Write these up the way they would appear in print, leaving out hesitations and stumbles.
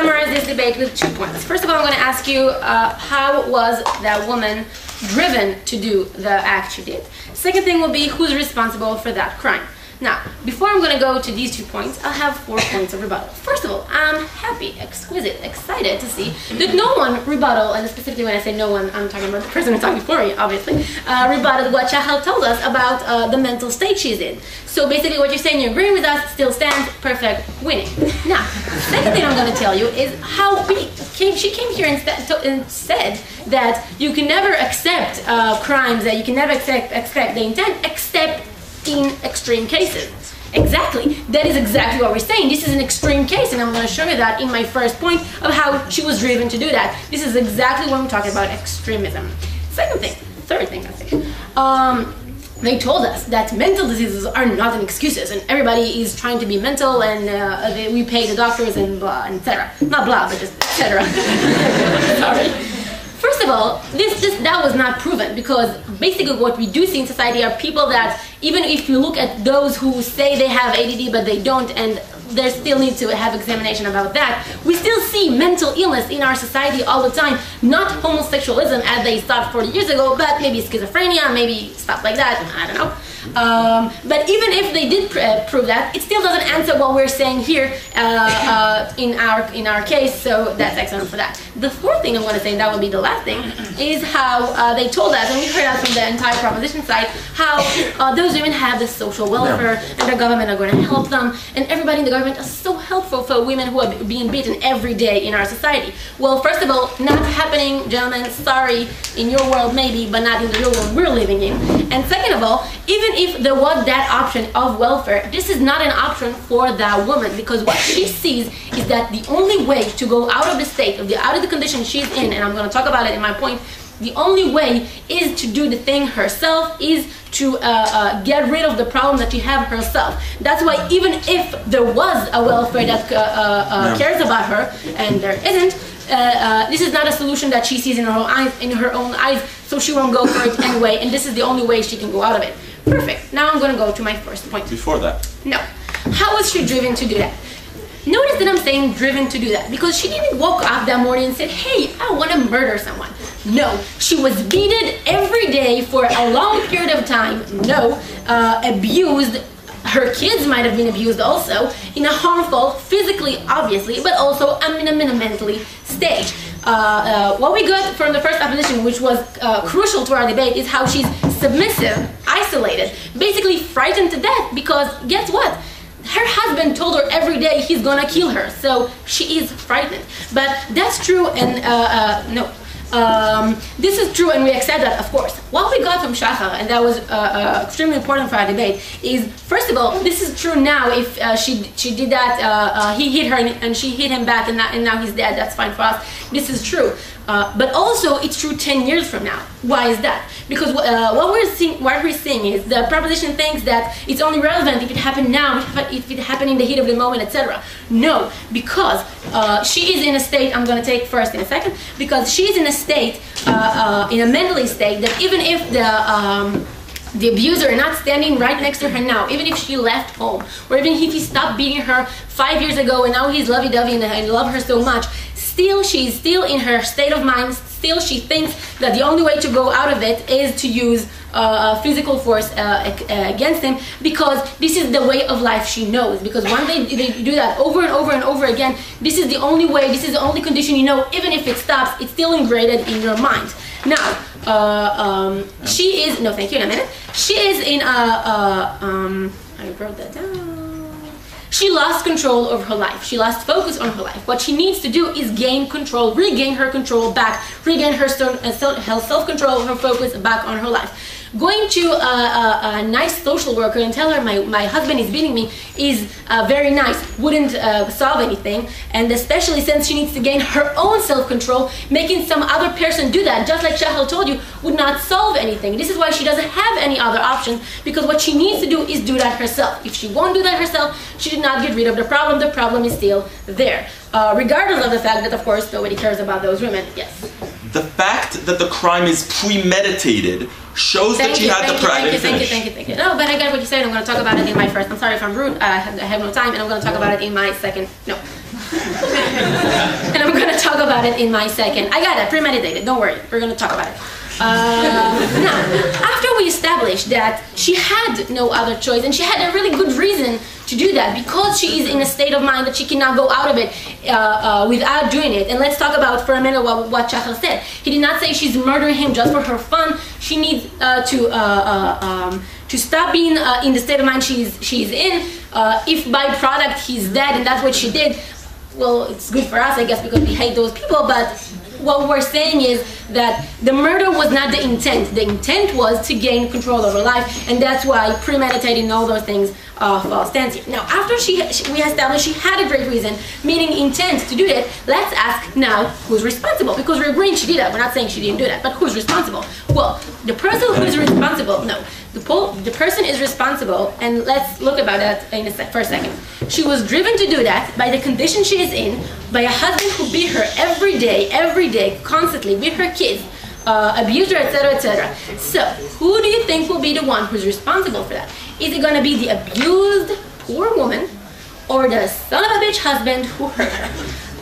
summarize this debate with 2 points. First of all, I'm going to ask you how was that woman driven to do the act she did. Second thing will be who's responsible for that crime. Now, before I'm going to go to these 2 points, I'll have 4 points of rebuttal. First of all, I'm happy, exquisite, excited to see that no one rebuttal, and specifically when I say no one, I'm talking about the person who talked before me, obviously, rebutted what Shahal told us about the mental state she's in. So basically what you're saying, you're agreeing with us, still stands, perfect, winning. Now, the second thing I'm going to tell you is how she came here and said that you can never accept crimes, that you can never accept the intent, except in extreme cases. Exactly. That is exactly what we're saying. This is an extreme case, and I'm going to show you that in my first point of how she was driven to do that. This is exactly what I'm talking about, extremism. Third thing, I think. They told us that mental diseases are not an excuses, and everybody is trying to be mental, and we pay the doctors and blah, etc. Not blah, but just etc. Sorry. First of all, that was not proven, because basically what we do see in society are people that, even if you look at those who say they have ADD but they don't, and there still need to have examination about that, we still see mental illness in our society all the time. Not homosexualism as they thought 40 years ago, but maybe schizophrenia, maybe stuff like that, I don't know. But even if they did prove that, it still doesn't answer what we're saying here in our case, so that's excellent for that. The fourth thing I'm going to say, and that will be the last thing, is how they told us, and we heard that from the entire proposition side, how those women have the social welfare, and the government are going to help them, and everybody in the government is so helpful for women who are being beaten every day in our society. Well, first of all, not happening, gentlemen, sorry, in your world maybe, but not in the real world we're living in. And second of all, even if there was that option of welfare, this is not an option for that woman, because what she sees is that the only way to go out of the state, out of the condition she's in, and I'm going to talk about it in my point, the only way is to do the thing herself, is to get rid of the problem that she have herself. That's why even if there was a welfare that cares about her, and there isn't, this is not a solution that she sees in her own eyes, so she won't go for it anyway, and this is the only way she can go out of it. Perfect. Now I'm going to go to my first point. Before that. No. How was she driven to do that? Notice that I'm saying driven to do that, because she didn't woke up that morning and said, hey, I want to murder someone. No. She was beaten every day for a long period of time. No. Abused. Her kids might have been abused also, in a harmful, physically, obviously, but also in a mentally stage. What we got from the first opposition, which was crucial to our debate, is how she's submissive, isolated, basically frightened to death, because guess what? Her husband told her every day he's gonna kill her, so she is frightened. But that's true, and no. This is true, and we accept that, of course. What we got from Shachar, and that was extremely important for our debate, is, first of all, this is true now. If she did that, he hit her and she hit him back, and now he's dead. That's fine for us. This is true. But also, it's true 10 years from now. Why is that? Because what we're seeing is the proposition thinks that it's only relevant if it happened now, if it happened in the heat of the moment, etc. No, because she is in a state, I'm going to take first in a second, because she's in a state, in a mentally state, that even if the abuser is not standing right next to her now, even if she left home, or even if he stopped beating her 5 years ago and now he's lovey-dovey and love her so much, still she's still in her state of mind, still she thinks that the only way to go out of it is to use physical force against him, because this is the way of life she knows. Because when they do that over and over and over again, this is the only way, this is the only condition you know. Even if it stops, it's still ingrained in your mind. Now, she is, no thank you in a minute, she is in I wrote that down. She lost control over her life. She lost focus on her life. What she needs to do is gain control, regain her control back, regain her self-control, her focus back on her life. Going to a nice social worker and tell her my husband is beating me is very nice, wouldn't solve anything, and especially since she needs to gain her own self-control, making some other person do that, just like Shahal told you, would not solve anything. This is why she doesn't have any other options, because what she needs to do is do that herself. If she won't do that herself, she did not get rid of the problem is still there. Regardless of the fact that, of course, nobody cares about those women. Yes? The fact that the crime is premeditated shows that she had the private finish. Thank you. No, but I get what you said. I'm going to talk about it in my first. I'm sorry if I'm rude. I have no time, and I'm going to talk about it in my second. No. about it in my second. I got it, premeditated, don't worry, we're gonna talk about it. Now, after we established that she had no other choice and she had a really good reason to do that because she is in a state of mind that she cannot go out of it without doing it. And let's talk about for a minute what Shachar said. He did not say she's murdering him just for her fun. She needs to stop being in the state of mind she's in. If by product he's dead and that's what she did, well, it's good for us, I guess, because we hate those people, but what we're saying is that the murder was not the intent. The intent was to gain control over life, and that's why premeditating all those things stands here. Now, after we established she had a great reason, meaning intent to do it, let's ask now who's responsible, because we're agreeing she did that. We're not saying she didn't do that, but who's responsible? Well, the person who's responsible, no. The person is responsible, and let's look about that for a second. She was driven to do that by the condition she is in, by a husband who beat her every day, constantly, beat her kids, abused her, etc., etc. So, who do you think will be the one who's responsible for that? Is it going to be the abused poor woman, or the son of a bitch husband who hurt her?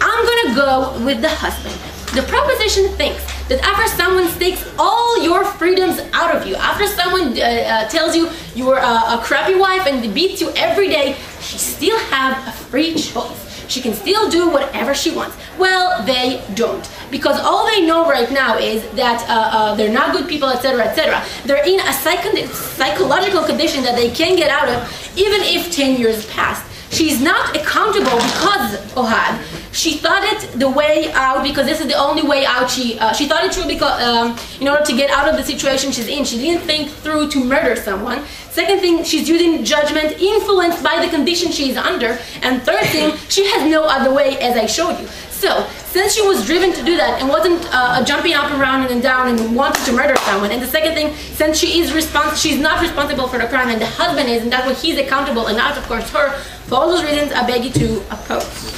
I'm going to go with the husband. The proposition thinks that after someone takes all your freedoms out of you, after someone tells you you're a crappy wife and beats you every day, she still have a free choice. She can still do whatever she wants. Well, they don't. Because all they know right now is that they're not good people, etc., etc. They're in a psychological condition that they can't get out of, even if 10 years passed. She's not accountable because Ohad. She thought it the way out because this is the only way out. She thought it through because in order to get out of the situation she's in. She didn't think through to murder someone. Second thing, she's using judgment influenced by the condition she's under. And third thing, she has no other way, as I showed you. So, since she was driven to do that and wasn't jumping up and around and down and wanted to murder someone, and the second thing, since she's not responsible for the crime and the husband is, and that's why he's accountable and not, of course, her, for all those reasons, I beg you to oppose.